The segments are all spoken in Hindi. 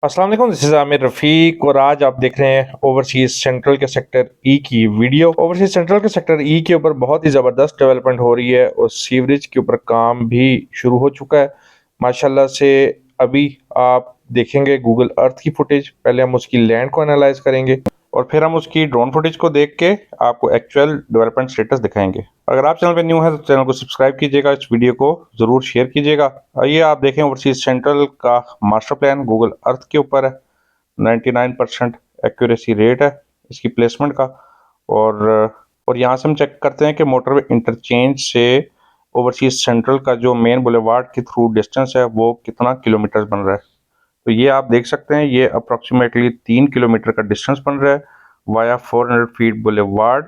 अस्सलाम वालेकुम, दिस इज़ आमिर रफ़ीक और आज आप देख रहे हैं ओवरसीज़ सेंट्रल के सेक्टर ई की वीडियो। ओवरसीज़ सेंट्रल के सेक्टर ई के ऊपर बहुत ही ज़बरदस्त डेवलपमेंट हो रही है और सीवरेज के ऊपर काम भी शुरू हो चुका है माशाल्लाह से। अभी आप देखेंगे गूगल अर्थ की फुटेज, पहले हम उसकी लैंड को एनालाइज करेंगे और फिर हम उसकी ड्रोन फुटेज को देख के आपको एक्चुअल डेवलपमेंट स्टेटस दिखाएंगे। अगर आप चैनल पे न्यू है तो चैनल को सब्सक्राइब कीजिएगा, इस वीडियो को ज़रूर शेयर कीजिएगा। आइए आप देखें ओवरसीज सेंट्रल का मास्टर प्लान गूगल अर्थ के ऊपर है। 99% एक्यूरेसी रेट है इसकी प्लेसमेंट का। और यहाँ से हम चेक करते हैं कि मोटरवे इंटरचेंज से ओवरसीज सेंट्रल का जो मेन बुलेवार्ड के थ्रू डिस्टेंस है वो कितना किलोमीटर बन रहा है। तो ये आप देख सकते हैं, ये अप्रोक्सीमेटली 3 किलोमीटर का डिस्टेंस बन रहा है वाया 400 फीट बुलेवार्ड।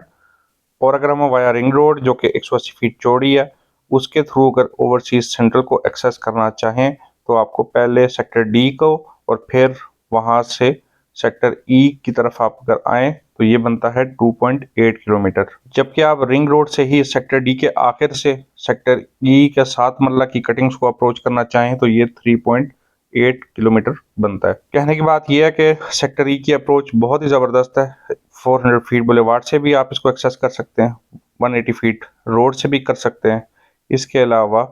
और अगर हम वाया रिंग रोड जो कि 180 फीट चौड़ी है उसके थ्रू अगर ओवरसीज सेंट्रल को एक्सेस करना चाहें तो आपको पहले सेक्टर डी को और फिर वहां से सेक्टर ई की तरफ आप अगर आए तो ये बनता है 2.8 किलोमीटर। जबकि आप रिंग रोड से ही सेक्टर डी के आखिर से सेक्टर ई के 7 मरला की कटिंग्स को अप्रोच करना चाहें तो ये 3.8 किलोमीटर बनता है। कहने की बात यह है कि सेक्टर ई की अप्रोच बहुत ही ज़बरदस्त है। 400 फीट बुलेवार्ड से भी आप इसको एक्सेस कर सकते हैं, 180 फीट रोड से भी कर सकते हैं। इसके अलावा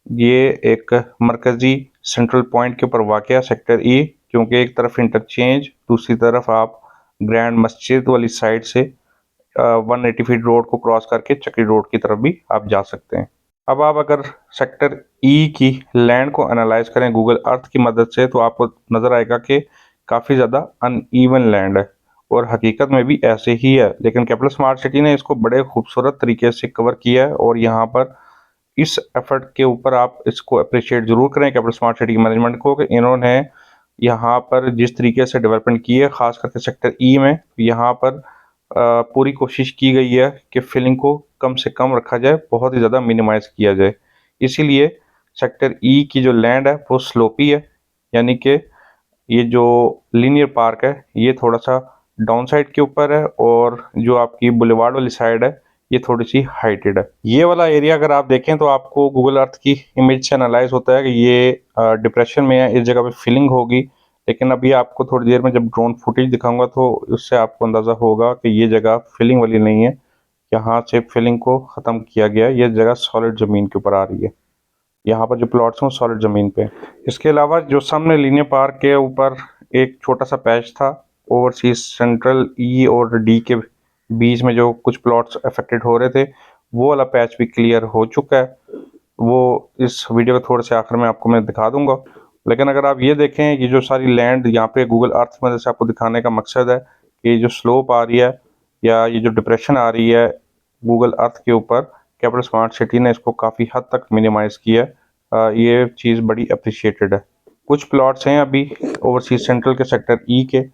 ये एक मरकज़ी सेंट्रल पॉइंट के ऊपर वाक़ है सेक्टर ई, क्योंकि एक तरफ इंटरचेंज, दूसरी तरफ आप ग्रैंड मस्जिद वाली साइड से 180 फीट रोड को क्रॉस करके चक्री रोड की तरफ भी आप जा सकते हैं। अब आप अगर सेक्टर ई की लैंड को एनालाइज करें गूगल अर्थ की मदद से तो आपको नज़र आएगा कि काफ़ी ज़्यादा अनइवन लैंड है और हकीकत में भी ऐसे ही है, लेकिन कैपिटल स्मार्ट सिटी ने इसको बड़े खूबसूरत तरीके से कवर किया है। और यहाँ पर इस एफर्ट के ऊपर आप इसको अप्रिशिएट ज़रूर करें कैपिटल स्मार्ट सिटी की मैनेजमेंट को कि इन्होंने यहाँ पर जिस तरीके से डेवलपमेंट की है, ख़ास करके सेक्टर ई में यहाँ पर पूरी कोशिश की गई है कि फिलिंग को कम से कम रखा जाए, बहुत ही ज़्यादा मिनिमाइज़ किया जाए। इसीलिए सेक्टर ई की जो लैंड है वो स्लोपी है, यानी कि ये जो लीनियर पार्क है ये थोड़ा सा डाउन साइड के ऊपर है और जो आपकी बुलेवार्ड वाली साइड है ये थोड़ी सी हाइटेड है। ये वाला एरिया अगर आप देखें तो आपको गूगल अर्थ की इमेज से एनालाइज होता है कि ये डिप्रेशन में है, इस जगह पे फिलिंग होगी। लेकिन अभी आपको थोड़ी देर में जब ड्रोन फुटेज दिखाऊंगा तो उससे आपको अंदाज़ा होगा कि ये जगह फिलिंग वाली नहीं है, यहाँ से फिलिंग को ख़त्म किया गया है। ये जगह सॉलिड ज़मीन के ऊपर आ रही है, यहाँ पर जो प्लॉट्स हैं वो सॉलिड ज़मीन पे। इसके अलावा जो सामने लीनियर पार्क के ऊपर एक छोटा सा पैच था ओवरसीज सेंट्रल ई और डी के बीच में, जो कुछ प्लॉट्स अफेक्टेड हो रहे थे, वो वाला पैच भी क्लियर हो चुका है। वो इस वीडियो के थोड़े से आखिर में आपको मैं दिखा दूंगा। लेकिन अगर आप ये देखें, ये जो सारी लैंड यहाँ पे गूगल अर्थ की मदद से आपको दिखाने का मकसद है कि जो स्लोप आ रही है या ये जो डिप्रेशन आ रही है गूगल अर्थ के ऊपर, कैपिटल स्मार्ट सिटी ने इसको काफ़ी हद तक मिनिमाइज़ किया है। ये चीज़ बड़ी अप्रिशिएटेड है। कुछ प्लॉट्स हैं अभी ओवरसीज सेंट्रल के सेक्टर ई के,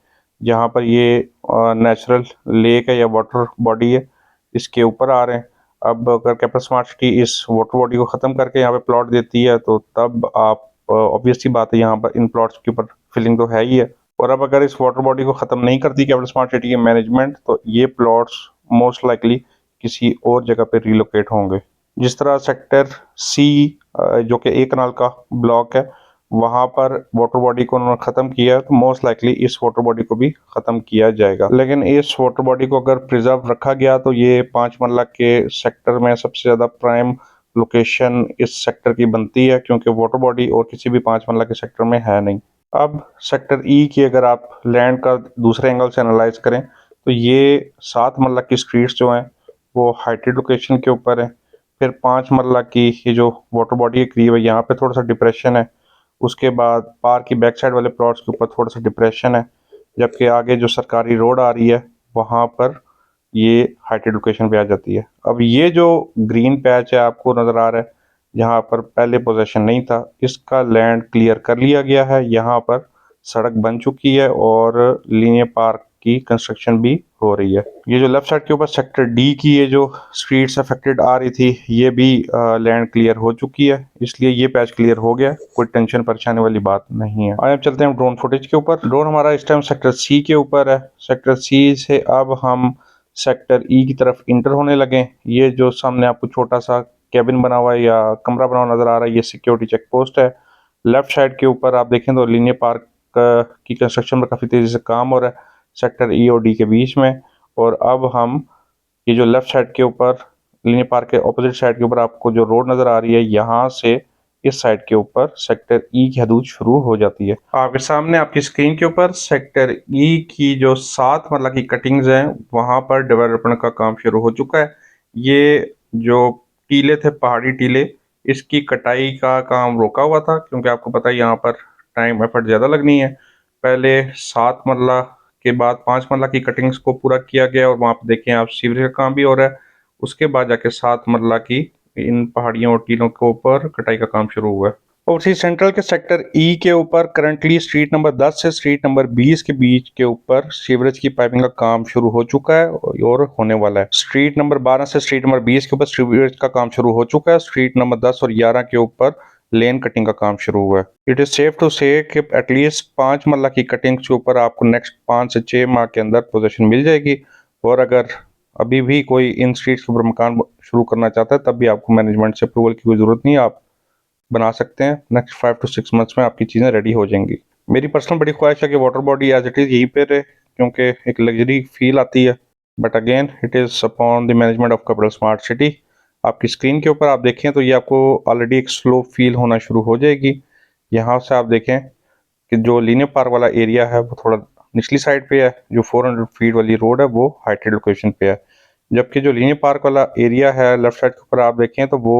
जहाँ पर ये नेचुरल लेक है या वाटर बॉडी है, इसके ऊपर आ रहे हैं। अब अगर कैपिटल स्मार्ट सिटी इस वाटर बॉडी को ख़त्म करके यहाँ पे प्लॉट देती है तो तब आप ऑब्वियस सी बात है, यहाँ पर इन प्लॉट्स के ऊपर फिलिंग तो है ही है। और अब अगर इस वाटर बॉडी को ख़त्म नहीं करती कैपिटल स्मार्ट सिटी की मैनेजमेंट तो ये प्लॉट्स मोस्ट लाइकली किसी और जगह पे रिलोकेट होंगे। जिस तरह सेक्टर सी जो कि एक कनाल का ब्लॉक है, वहाँ पर वाटर बॉडी को उन्होंने ख़त्म किया है, तो मोस्ट लाइकली इस वाटर बॉडी को भी ख़त्म किया जाएगा। लेकिन इस वाटर बॉडी को अगर प्रिजर्व रखा गया तो ये 5 मरला के सेक्टर में सबसे ज़्यादा प्राइम लोकेशन इस सेक्टर की बनती है, क्योंकि वाटर बॉडी और किसी भी 5 मरला के सेक्टर में है नहीं। अब सेक्टर ई की अगर आप लैंड का दूसरे एंगल से एनालाइज करें तो ये 7 मरला की स्ट्रीट्स जो हैं वो हाइटेड लोकेशन के ऊपर है। फिर 5 मरला की ये जो वाटर बॉडी के करीब है यहाँ पे थोड़ा सा डिप्रेशन है। उसके बाद पार्क की बैक साइड वाले प्लॉट्स के ऊपर थोड़ा सा डिप्रेशन है, जबकि आगे जो सरकारी रोड आ रही है वहाँ पर ये हाइटेड लोकेशन पे आ जाती है। अब ये जो ग्रीन पैच है आपको नज़र आ रहा है, जहाँ पर पहले पोजेशन नहीं था, इसका लैंड क्लियर कर लिया गया है। यहाँ पर सड़क बन चुकी है और लीनियर पार्क की कंस्ट्रक्शन भी हो रही है। ये जो लेफ्ट साइड के ऊपर सेक्टर डी की ये जो स्ट्रीट्स अफेक्टेड आ रही थी, ये भी लैंड क्लियर हो चुकी है, इसलिए ये पैच क्लियर हो गया, कोई टेंशन परेशानी वाली बात नहीं है। आइए अब चलते हैं ड्रोन फुटेज के ऊपर। ड्रोन हमारा इस टाइम सेक्टर सी के ऊपर है। सेक्टर सी से अब हम सेक्टर ई की तरफ इंटर होने लगे। ये जो सामने आपको छोटा सा कैबिन बना हुआ है या कमरा बना हुआ नजर आ रहा है, ये सिक्योरिटी चेक पोस्ट है। लेफ्ट साइड के ऊपर आप देखें तो लीनियर पार्क की कंस्ट्रक्शन में काफ़ी तेज़ी से काम हो रहा है सेक्टर ई और डी के बीच में। और अब हम ये जो लेफ्ट साइड के ऊपर लीनियर पार्क के ऑपोजिट साइड के ऊपर आपको जो रोड नज़र आ रही है, यहाँ से इस साइड के ऊपर सेक्टर ई की हदूद शुरू हो जाती है। आपके सामने आपकी स्क्रीन के ऊपर सेक्टर ई की जो 7 मरला की कटिंग्स हैं, वहाँ पर डेवलपमेंट का काम शुरू हो चुका है। ये जो टीले थे, पहाड़ी टीले, इसकी कटाई का काम रोका हुआ था क्योंकि आपको पता है यहाँ पर टाइम एफर्ट ज़्यादा लगनी है। पहले 7 मरला के बाद 5 मरला की कटिंग्स को पूरा किया गया और वहाँ पे देखें आप सीवरेज का काम भी हो रहा है। उसके बाद जाके 7 मरला की इन पहाड़ियों और टीलों के ऊपर कटाई का काम शुरू हुआ है। ओवरसीज सेंट्रल के सेक्टर ई के ऊपर करंटली स्ट्रीट नंबर 10 से स्ट्रीट नंबर 20 के बीच के ऊपर सीवरेज की पाइपिंग का काम शुरू हो चुका है और होने वाला है। स्ट्रीट नंबर 12 से स्ट्रीट नंबर 20 के ऊपर सीवरेज का काम शुरू हो चुका है। स्ट्रीट नंबर 10 और 11 के ऊपर लेन कटिंग का काम शुरू हुआ है। इट इज सेफ टू से कि एटलीस्ट 5 मरला की कटिंग के ऊपर आपको नेक्स्ट 5 से 6 माह के अंदर पोजीशन मिल जाएगी। और अगर अभी भी कोई इन स्ट्रीट्स के ऊपर मकान शुरू करना चाहता है तब भी आपको मैनेजमेंट से अप्रूवल की कोई ज़रूरत नहीं है, आप बना सकते हैं। नेक्स्ट 5 to 6 मंथ्स में आपकी चीज़ें रेडी हो जाएंगी। मेरी पर्सनल बड़ी ख्वाहिश है कि water body as it is यहीं पे रहे क्योंकि एक लग्जरी फील आती है। But again it is upon the management of capital smart city. आपकी स्क्रीन के ऊपर आप देखें तो ये आपको ऑलरेडी एक स्लो फील होना शुरू हो जाएगी। यहाँ से आप देखें कि जो लीनियर पार्क वाला एरिया है वो थोड़ा निचली साइड पे है, जो 400 फीट वाली रोड है वो हाइटेड लोकेशन पे है, जबकि जो लीनियर पार्क वाला एरिया है लेफ्ट साइड के ऊपर आप देखें तो वो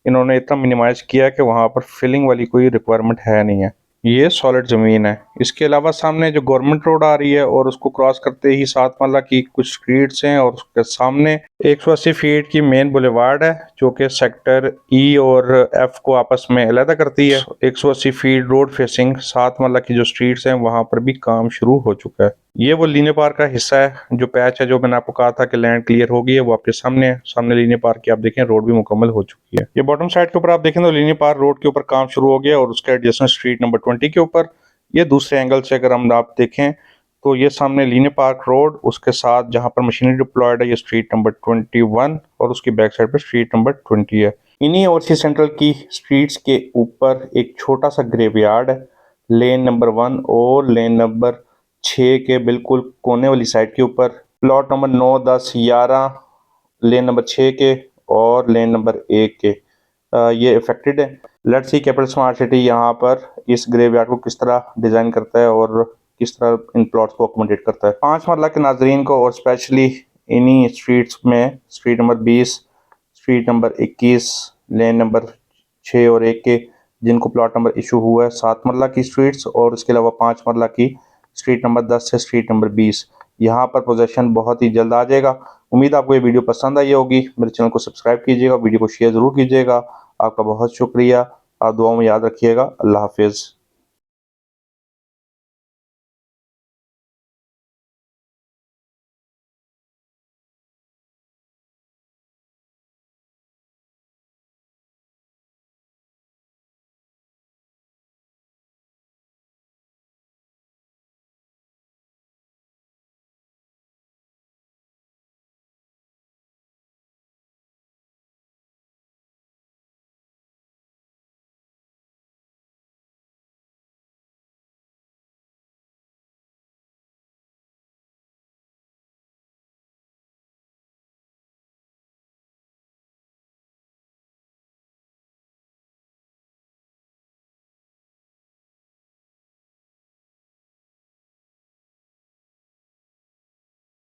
इन्होंने इतना मिनिमाइज किया है कि वहाँ पर फिलिंग वाली कोई रिक्वायरमेंट है नहीं है। ये सॉलिड ज़मीन है। इसके अलावा सामने जो गवर्नमेंट रोड आ रही है और उसको क्रॉस करते ही 7 मरला की कुछ स्ट्रीट्स हैं और उसके सामने 180 फीट की मेन बुलेवार्ड है जो कि सेक्टर ई और एफ को आपस में अलहदा करती है। 180 फीट रोड फेसिंग 7 मरला की जो स्ट्रीट्स हैं वहाँ पर भी काम शुरू हो चुका है। ये वो लीनियर पार्क का हिस्सा है, जो पैच है जो मैंने आपको कहा था कि लैंड क्लियर हो गई है, वो आपके सामने है। सामने लीनियर पार्क की आप देखें रोड भी मुकम्मल हो चुकी है। ये बॉटम साइड के ऊपर आप देखें तो लीनियर पार्क रोड के ऊपर काम शुरू हो गया और उसके एडजेसेंट स्ट्रीट नंबर 20 के ऊपर ये दूसरे एंगल से अगर हम आप देखें तो ये सामने लीनियर पार्क रोड, उसके साथ जहां पर मशीनरी डिप्लॉयड है ये स्ट्रीट नंबर 21 और उसकी बैक साइड पर स्ट्रीट नंबर 20 है। इन्हीं ओवरसीज सेंट्रल की स्ट्रीट्स के ऊपर एक छोटा सा ग्रेवयार्ड है लेन नंबर 1 और लेन नंबर 6 के बिल्कुल कोने वाली साइड के ऊपर। प्लॉट नंबर 9, 10, 11 लेन नंबर 6 के और लेन नंबर 1 के ये इफेक्टेड है। Let's see capital smart city यहाँ पर इस ग्रेवयार्ड को किस तरह डिज़ाइन करता है और किस तरह इन प्लॉट्स को अकोमोडेट करता है। 5 मरला के नाजरीन को और स्पेशली इन्हीं स्ट्रीट्स में street number 20, street number 21, lane number 6 और 1 के जिनको प्लॉट नंबर इशू हुआ है 7 मरला की स्ट्रीट्स और इसके अलावा 5 मरला की स्ट्रीट नंबर 10 से स्ट्रीट नंबर 20, यहाँ पर पोजेशन बहुत ही जल्द आ जाएगा। उम्मीद आपको ये वीडियो पसंद आई होगी। मेरे चैनल को सब्सक्राइब कीजिएगा, वीडियो को शेयर ज़रूर कीजिएगा। आपका बहुत शुक्रिया। आप दुआओं में याद रखिएगा। अल्लाह हाफिज़।